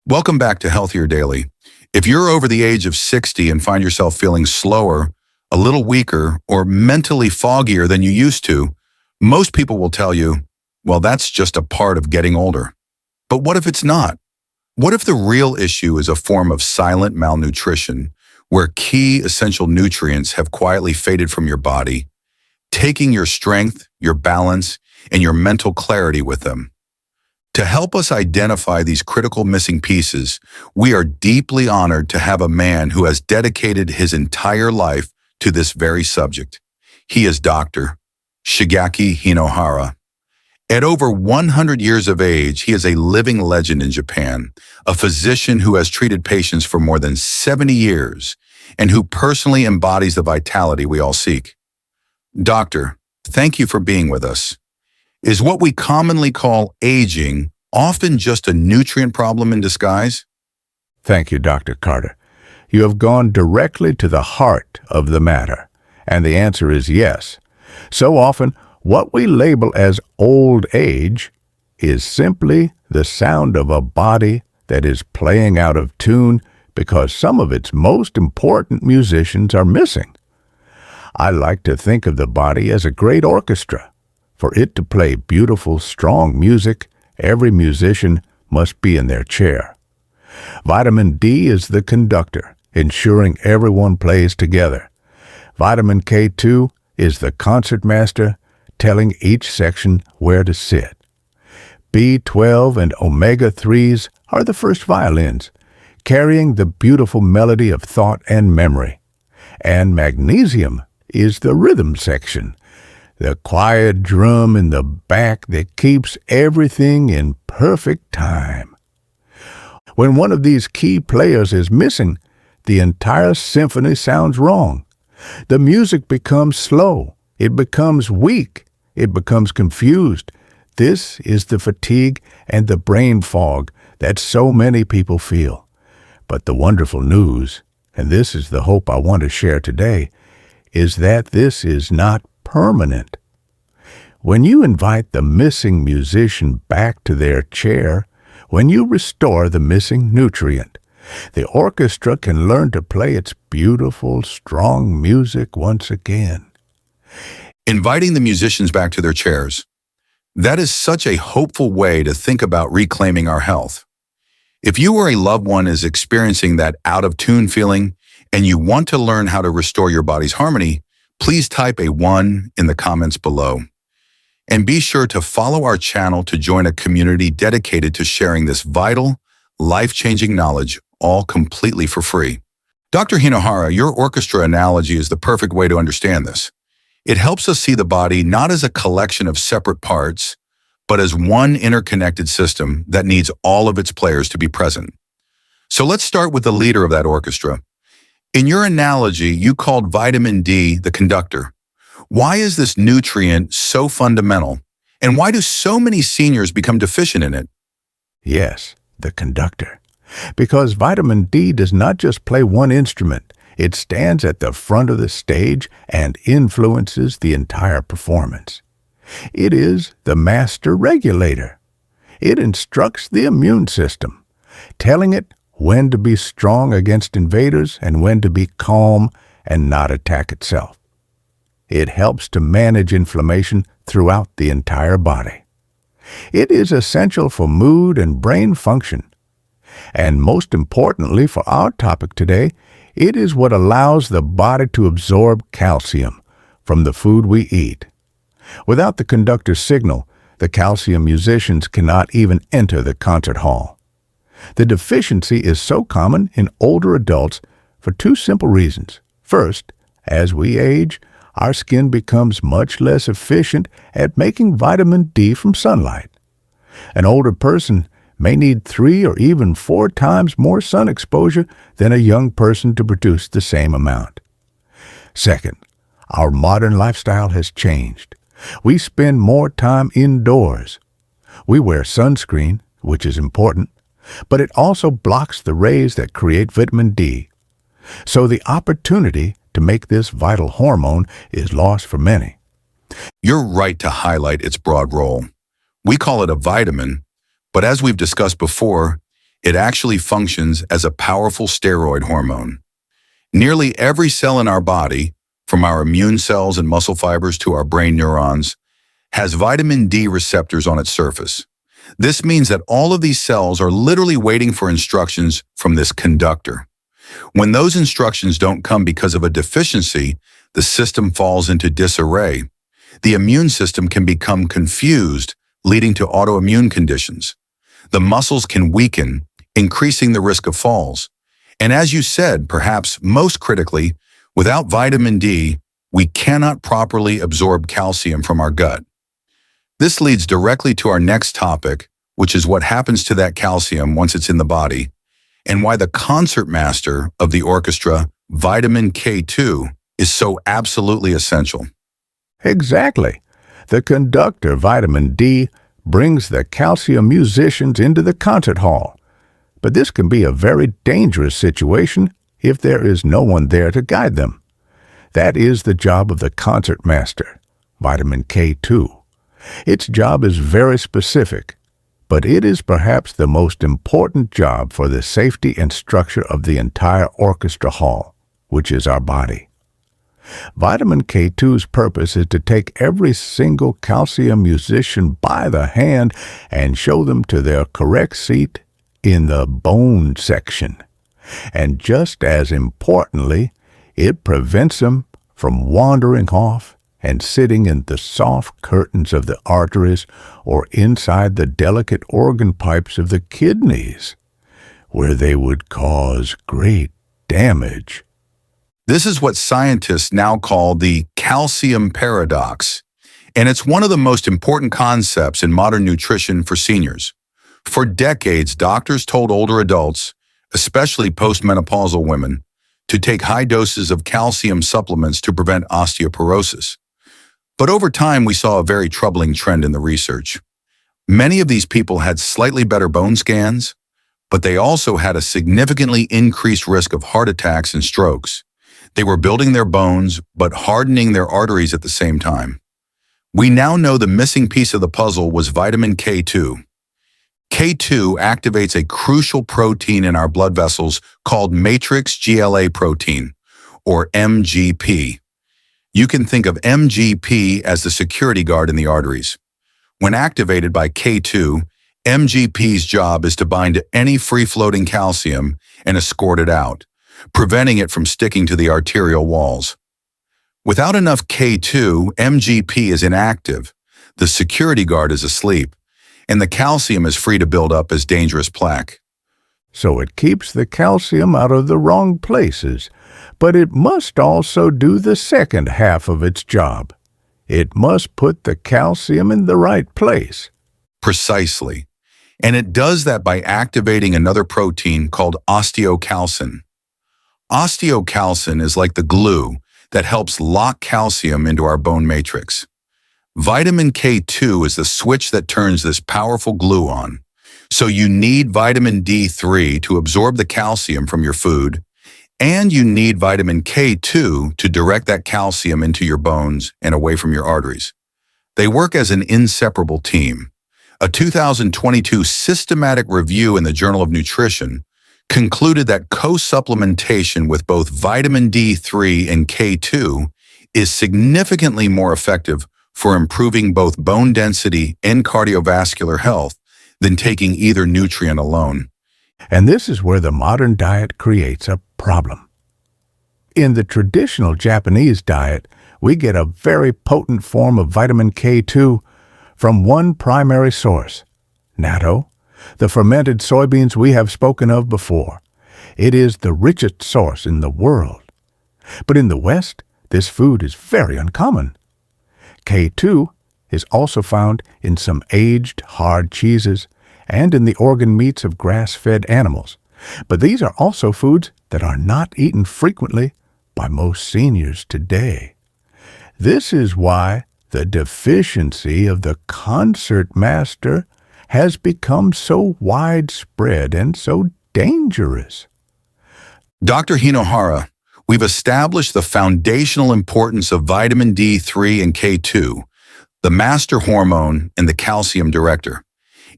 Welcome back to Healthier Daily. If you're over the age of 60 and find yourself feeling slower, a little weaker, or mentally foggier than you used to, most people will tell you, well, that's just a part of getting older. But what if it's not? What if the real issue is a form of silent malnutrition, where key essential nutrients have quietly faded from your body, taking your strength, your balance, and your mental clarity with them? To help us identify these critical missing pieces, we are deeply honored to have a man who has dedicated his entire life to this very subject. He is Dr. Shigeaki Hinohara. At over 100 years of age, he is a living legend in Japan, a physician who has treated patients for more than 70 years and who personally embodies the vitality we all seek. Doctor, thank you for being with us. Is what we commonly call aging often just a nutrient problem in disguise? Thank you, Dr. Carter. You have gone directly to the heart of the matter, and the answer is yes. So often, what we label as old age is simply the sound of a body that is playing out of tune because some of its most important musicians are missing. I like to think of the body as a great orchestra. For it to play beautiful, strong music, every musician must be in their chair. Vitamin D is the conductor, ensuring everyone plays together. Vitamin K2 is the concertmaster, telling each section where to sit. B12 and omega-3s are the first violins, carrying the beautiful melody of thought and memory. And magnesium is the rhythm section, the quiet drum in the back that keeps everything in perfect time. When one of these key players is missing, the entire symphony sounds wrong. The music becomes slow. It becomes weak. It becomes confused. This is the fatigue and the brain fog that so many people feel. But the wonderful news, and this is the hope I want to share today, is that this is not permanent. When you invite the missing musician back to their chair, when you restore the missing nutrient, the orchestra can learn to play its beautiful, strong music once again. Inviting the musicians back to their chairs. That is such a hopeful way to think about reclaiming our health. If you or a loved one is experiencing that out-of-tune feeling and you want to learn how to restore your body's harmony, please type a 1 in the comments below. And be sure to follow our channel to join a community dedicated to sharing this vital, life-changing knowledge, all completely for free. Dr. Hinohara, your orchestra analogy is the perfect way to understand this. It helps us see the body not as a collection of separate parts, but as one interconnected system that needs all of its players to be present. So let's start with the leader of that orchestra. In your analogy, you called vitamin D the conductor. Why is this nutrient so fundamental, and why do so many seniors become deficient in it? Yes, the conductor. Because vitamin D does not just play one instrument, it stands at the front of the stage and influences the entire performance. It is the master regulator. It instructs the immune system, telling it when to be strong against invaders and when to be calm and not attack itself. It helps to manage inflammation throughout the entire body. It is essential for mood and brain function. And most importantly for our topic today, it is what allows the body to absorb calcium from the food we eat. Without the conductor's signal, the calcium musicians cannot even enter the concert hall. The deficiency is so common in older adults for two simple reasons. First, as we age, our skin becomes much less efficient at making vitamin D from sunlight. An older person may need 3 or even 4 times more sun exposure than a young person to produce the same amount. Second, our modern lifestyle has changed. We spend more time indoors. We wear sunscreen, which is important, but it also blocks the rays that create vitamin D. So the opportunity to make this vital hormone is lost for many. You're right to highlight its broad role. We call it a vitamin, but as we've discussed before, It actually functions as a powerful steroid hormone. Nearly every cell in our body, from our immune cells and muscle fibers to our brain neurons, has vitamin D receptors on its surface. This means that all of these cells are literally waiting for instructions from this conductor. When those instructions don't come because of a deficiency, the system falls into disarray. The immune system can become confused, leading to autoimmune conditions. The muscles can weaken, increasing the risk of falls. And as you said, perhaps most critically, without vitamin D, we cannot properly absorb calcium from our gut. This leads directly to our next topic, which is what happens to that calcium once it's in the body, and why the concertmaster of the orchestra, vitamin K2, is so absolutely essential. Exactly. The conductor, vitamin D, brings the calcium musicians into the concert hall. But this can be a very dangerous situation if there is no one there to guide them. That is the job of the concertmaster, vitamin K2. Its job is very specific, but it is perhaps the most important job for the safety and structure of the entire orchestra hall, which is our body. Vitamin K2's purpose is to take every single calcium musician by the hand and show them to their correct seat in the bone section. And just as importantly, it prevents them from wandering off and sitting in the soft curtains of the arteries or inside the delicate organ pipes of the kidneys, where they would cause great damage. This is what scientists now call the calcium paradox, and it's one of the most important concepts in modern nutrition for seniors. For decades, doctors told older adults, especially postmenopausal women, to take high doses of calcium supplements to prevent osteoporosis. But over time, we saw a very troubling trend in the research. Many of these people had slightly better bone scans, but they also had a significantly increased risk of heart attacks and strokes. They were building their bones, but hardening their arteries at the same time. We now know the missing piece of the puzzle was vitamin K2. K2 activates a crucial protein in our blood vessels called matrix GLA protein, or MGP. You can think of MGP as the security guard in the arteries. When activated by K2, MGP's job is to bind to any free-floating calcium and escort it out, preventing it from sticking to the arterial walls. Without enough K2, MGP is inactive, the security guard is asleep, and the calcium is free to build up as dangerous plaque. So it keeps the calcium out of the wrong places, but it must also do the second half of its job. It must put the calcium in the right place. Precisely. And it does that by activating another protein called osteocalcin. Osteocalcin is like the glue that helps lock calcium into our bone matrix. Vitamin K2 is the switch that turns this powerful glue on. So you need vitamin D3 to absorb the calcium from your food, and you need vitamin K2 to direct that calcium into your bones and away from your arteries. They work as an inseparable team. A 2022 systematic review in the Journal of Nutrition concluded that co-supplementation with both vitamin D3 and K2 is significantly more effective for improving both bone density and cardiovascular health than taking either nutrient alone. And this is where the modern diet creates a problem. In the traditional Japanese diet, we get a very potent form of vitamin K2 from one primary source, natto, the fermented soybeans we have spoken of before. It is the richest source in the world. But in the West, this food is very uncommon. K2 is also found in some aged, hard cheeses and in the organ meats of grass-fed animals. But these are also foods that are not eaten frequently by most seniors today. This is why the deficiency of the concertmaster has become so widespread and so dangerous. Dr. Hinohara, we've established the foundational importance of vitamin D3 and K2, the master hormone and the calcium director,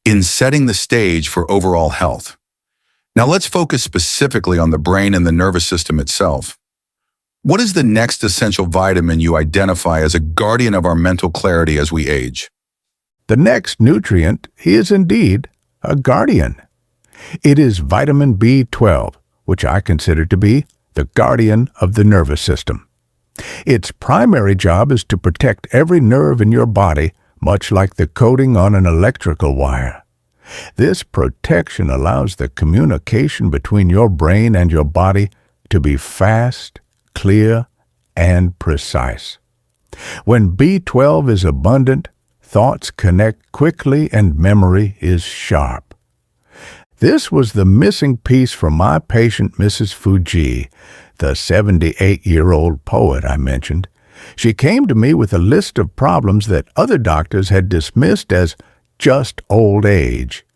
in setting the stage for overall health. Now let's focus specifically on the brain and the nervous system itself. What is the next essential vitamin you identify as a guardian of our mental clarity as we age? The next nutrient is indeed a guardian. It is vitamin B12, which I consider to be the guardian of the nervous system. Its primary job is to protect every nerve in your body, much like the coating on an electrical wire. This protection allows the communication between your brain and your body to be fast, clear, and precise. When B12 is abundant, thoughts connect quickly and memory is sharp. This was the missing piece from my patient Mrs. Fuji, the 78-year-old poet I mentioned. She came to me with a list of problems that other doctors had dismissed as just old age.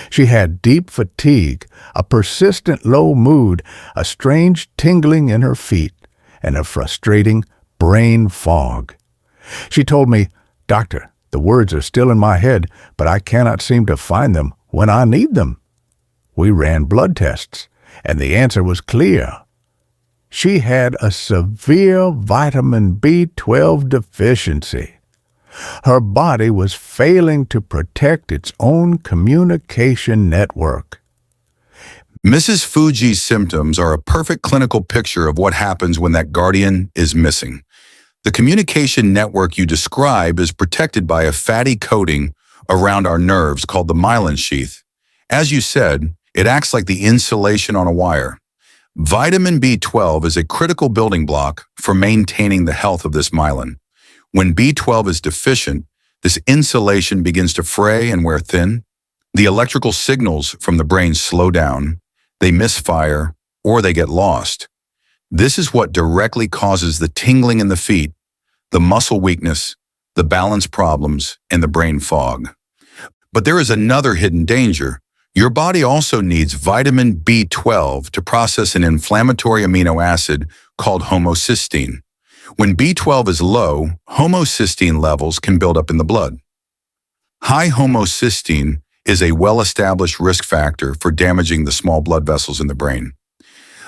She had deep fatigue, a persistent low mood, a strange tingling in her feet, and a frustrating brain fog. She told me, "Doctor, the words are still in my head, but I cannot seem to find them when I need them." We ran blood tests, and the answer was clear. She had a severe vitamin B12 deficiency. Her body was failing to protect its own communication network. Mrs. Fuji's symptoms are a perfect clinical picture of what happens when that guardian is missing. The communication network you describe is protected by a fatty coating around our nerves called the myelin sheath. As you said, it acts like the insulation on a wire. Vitamin B12 is a critical building block for maintaining the health of this myelin. When B12 is deficient, this insulation begins to fray and wear thin. The electrical signals from the brain slow down, they misfire, or they get lost. This is what directly causes the tingling in the feet, the muscle weakness, the balance problems, and the brain fog. But there is another hidden danger. Your body also needs vitamin B12 to process an inflammatory amino acid called homocysteine. When B12 is low, homocysteine levels can build up in the blood. High homocysteine is a well-established risk factor for damaging the small blood vessels in the brain.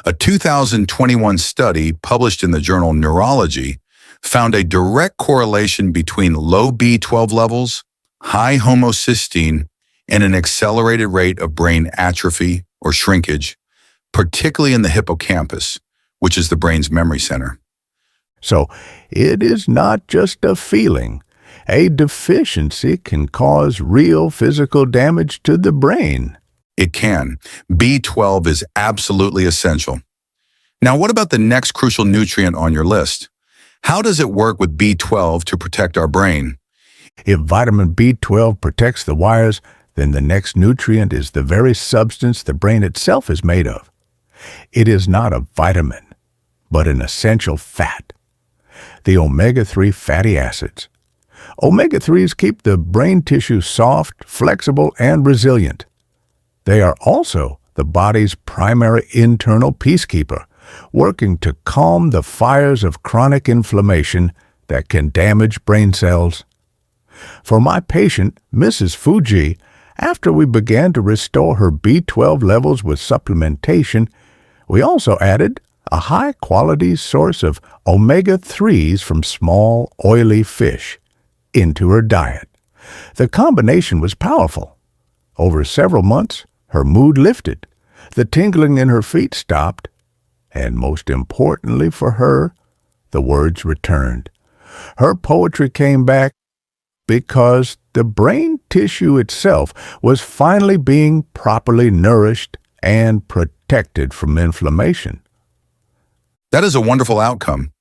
A 2021 study published in the journal Neurology found a direct correlation between low B12 levels, high homocysteine, and an accelerated rate of brain atrophy or shrinkage, particularly in the hippocampus, which is the brain's memory center. So it is not just a feeling. A deficiency can cause real physical damage to the brain. It can. B12 is absolutely essential. Now, what about the next crucial nutrient on your list? How does it work with B12 to protect our brain? If vitamin B12 protects the wires, then the next nutrient is the very substance the brain itself is made of. It is not a vitamin, but an essential fat. The omega-3 fatty acids. Omega-3s keep the brain tissue soft, flexible, and resilient. They are also the body's primary internal peacekeeper, working to calm the fires of chronic inflammation that can damage brain cells. For my patient, Mrs. Fuji, after we began to restore her B12 levels with supplementation, we also added a high-quality source of omega-3s from small, oily fish into her diet. The combination was powerful. Over several months, her mood lifted, the tingling in her feet stopped, and most importantly for her, the words returned. Her poetry came back because the brain tissue itself was finally being properly nourished and protected from inflammation. That is a wonderful outcome,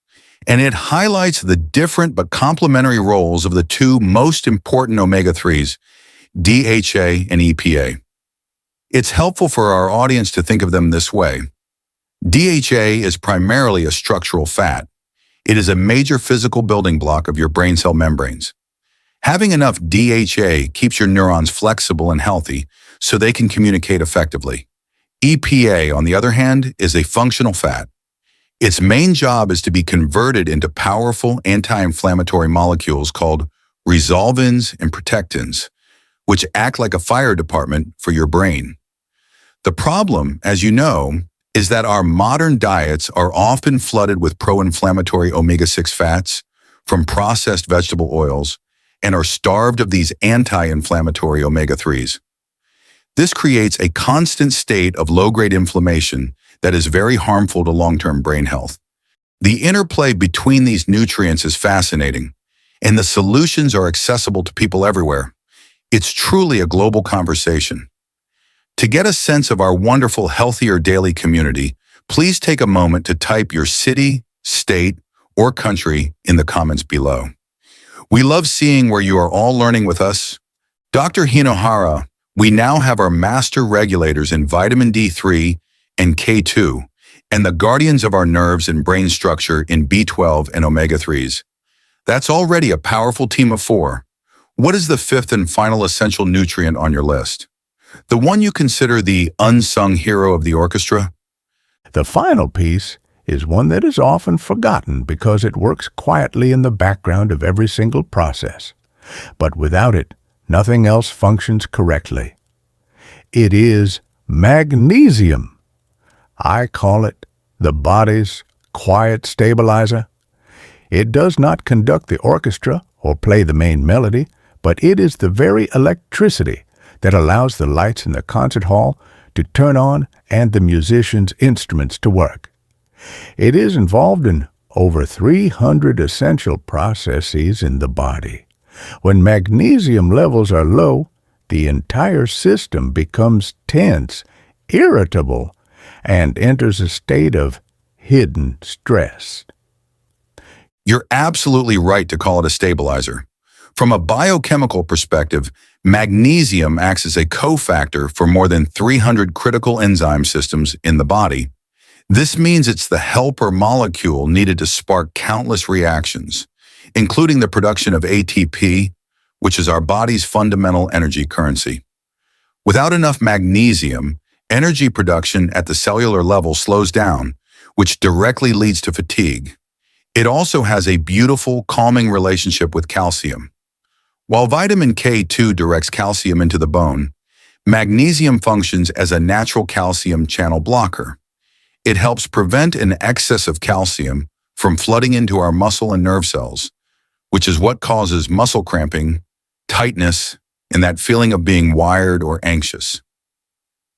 and it highlights the different but complementary roles of the two most important omega-3s, DHA and EPA. It's helpful for our audience to think of them this way. DHA is primarily a structural fat. It is a major physical building block of your brain cell membranes. Having enough DHA keeps your neurons flexible and healthy so they can communicate effectively. EPA, on the other hand, is a functional fat. Its main job is to be converted into powerful anti-inflammatory molecules called resolvins and protectins, which act like a fire department for your brain. The problem, as you know, is that our modern diets are often flooded with pro-inflammatory omega-6 fats from processed vegetable oils and are starved of these anti-inflammatory omega-3s. This creates a constant state of low-grade inflammation that is very harmful to long-term brain health. The interplay between these nutrients is fascinating, and the solutions are accessible to people everywhere. It's truly a global conversation. To get a sense of our wonderful Healthier Daily community, please take a moment to type your city, state, or country in the comments below. We love seeing where you are all learning with us. Dr. Hinohara, we now have our master regulators in vitamin D3 and K2, and the guardians of our nerves and brain structure in B12 and omega-3s. That's already a powerful team of 4. What is the 5th and final essential nutrient on your list? The one you consider the unsung hero of the orchestra? The final piece is one that is often forgotten because it works quietly in the background of every single process. But without it, nothing else functions correctly. It is magnesium. I call it the body's quiet stabilizer. It does not conduct the orchestra or play the main melody, but it is the very electricity that allows the lights in the concert hall to turn on and the musicians' instruments to work. It is involved in over 300 essential processes in the body. When magnesium levels are low, the entire system becomes tense, irritable, and enters a state of hidden stress. You're absolutely right to call it a stabilizer. From a biochemical perspective, magnesium acts as a cofactor for more than 300 critical enzyme systems in the body. This means it's the helper molecule needed to spark countless reactions, including the production of ATP, which is our body's fundamental energy currency. Without enough magnesium, energy production at the cellular level slows down, which directly leads to fatigue. It also has a beautiful, calming relationship with calcium. While vitamin K2 directs calcium into the bone, magnesium functions as a natural calcium channel blocker. It helps prevent an excess of calcium from flooding into our muscle and nerve cells, which is what causes muscle cramping, tightness, and that feeling of being wired or anxious.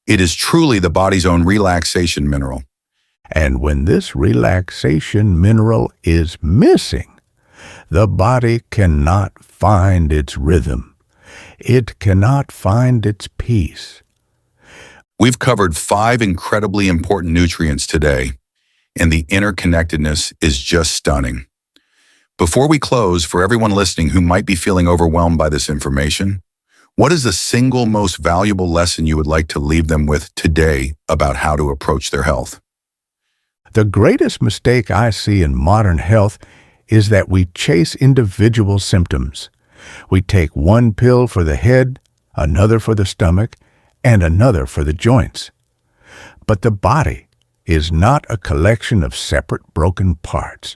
It is truly the body's own relaxation mineral. And when this relaxation mineral is missing, the body cannot find its rhythm. It cannot find its peace. We've covered 5 incredibly important nutrients today, and the interconnectedness is just stunning. Before we close, for everyone listening who might be feeling overwhelmed by this information, what is the single most valuable lesson you would like to leave them with today about how to approach their health? The greatest mistake I see in modern health is that we chase individual symptoms. We take one pill for the head, another for the stomach, and another for the joints. But the body is not a collection of separate broken parts.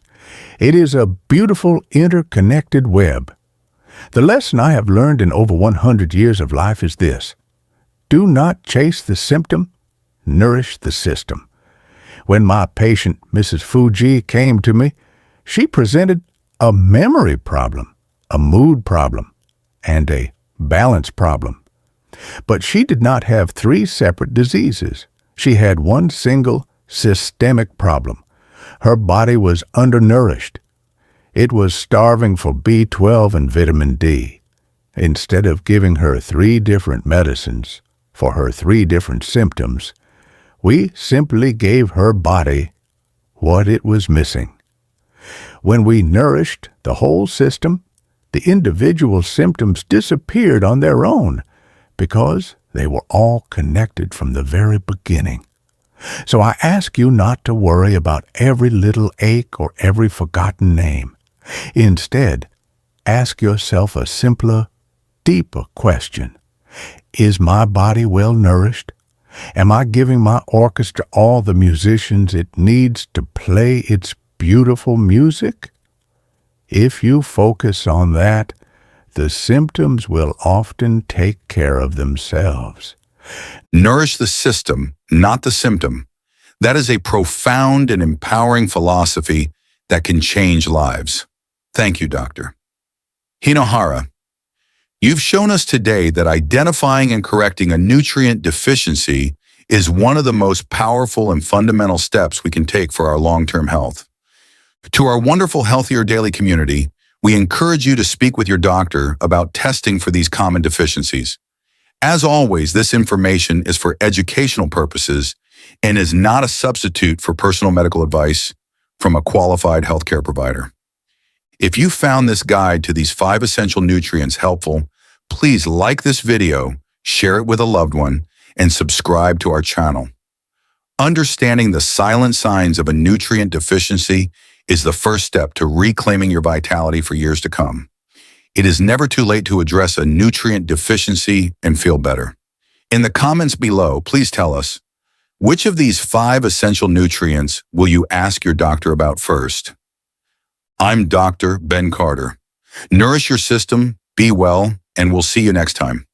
It is a beautiful interconnected web. The lesson I have learned in over 100 years of life is this: do not chase the symptom, nourish the system. When my patient, Mrs. Fuji, came to me, she presented a memory problem, a mood problem, and a balance problem. But she did not have 3 separate diseases. She had one single systemic problem. Her body was undernourished. It was starving for B12 and vitamin D. Instead of giving her 3 different medicines for her 3 different symptoms, we simply gave her body what it was missing. When we nourished the whole system, the individual symptoms disappeared on their own because they were all connected from the very beginning. So I ask you not to worry about every little ache or every forgotten name. Instead, ask yourself a simpler, deeper question. Is my body well nourished? Am I giving my orchestra all the musicians it needs to play its beautiful music? If you focus on that, the symptoms will often take care of themselves. Nourish the system, not the symptom. That is a profound and empowering philosophy that can change lives. Thank you, Doctor. Hinohara, you've shown us today that identifying and correcting a nutrient deficiency is one of the most powerful and fundamental steps we can take for our long-term health. To our wonderful Healthier Daily community, we encourage you to speak with your doctor about testing for these common deficiencies. As always, this information is for educational purposes and is not a substitute for personal medical advice from a qualified healthcare provider. If you found this guide to these 5 essential nutrients helpful, please like this video, share it with a loved one, and subscribe to our channel. Understanding the silent signs of a nutrient deficiency is the first step to reclaiming your vitality for years to come. It is never too late to address a nutrient deficiency and feel better. In the comments below, please tell us, which of these 5 essential nutrients will you ask your doctor about first? I'm Dr. Ben Carter. Nourish your system, be well, and we'll see you next time.